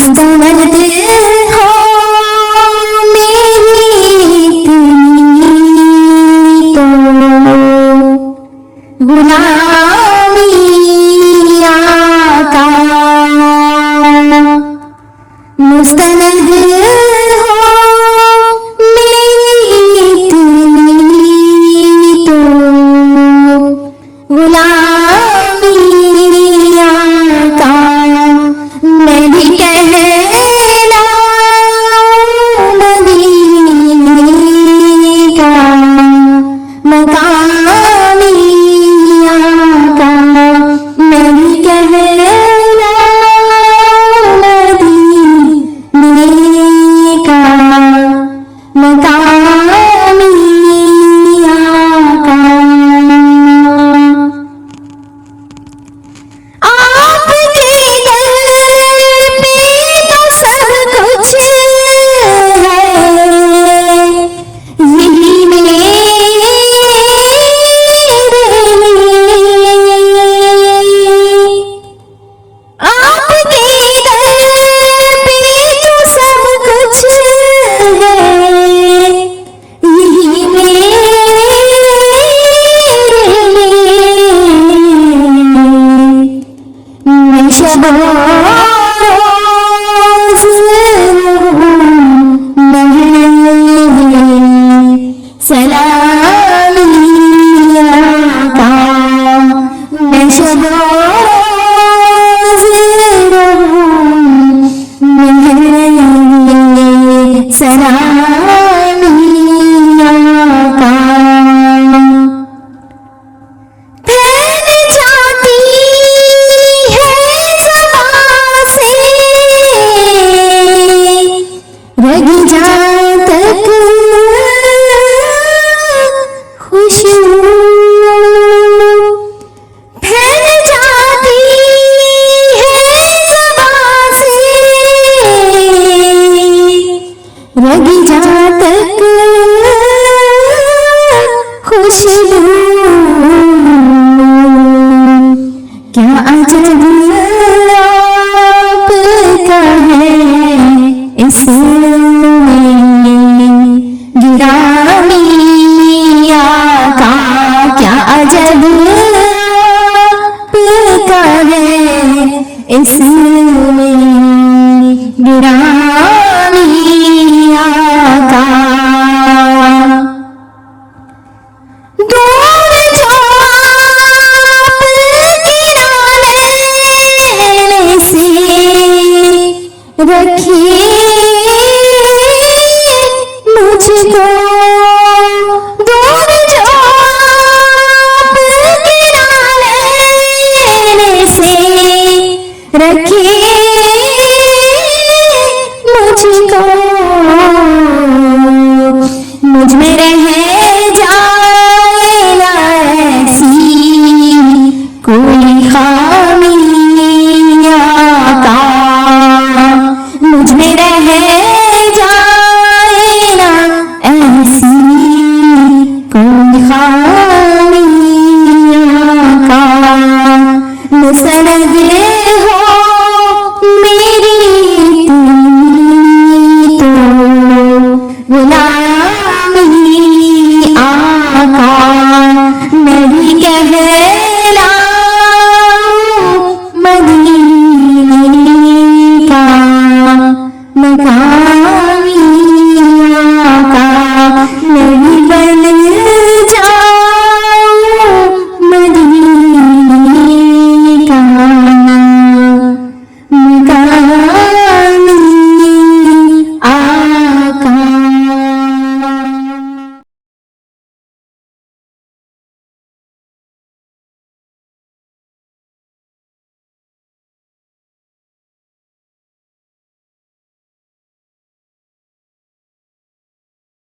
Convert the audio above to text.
मुस्तमद हो मेरी इतनी तो गुलामी आका। मुस्तमद हो मेरी इतनी तो गुलामी आका। मैं भी कहना मदीने का मकामी आका। मैं भी कहना मदीने का मकामी आका। आपके दर पे तो सब कुछ है, यही मेरे लिए। आपके दर पे तो सब कुछ है, यही मेरे लिए। मैं शब-ओ-रोज़ सलामी आका। मैं शब-ओ-रोज़ सलामी आका। फैल जाती है ज़बां से रग जा तक खुशबू। फैल जाती है ज़बां से रग जा तक खुशबू। क्या अजब आपका है इसमें गिरामी आका। क्या अजब आपका है इसमें गिरामी आका। दूर जो आपके नाले से रखिए मुझको। दूर जो आपके नाले से रखिए मुझको। मुझ में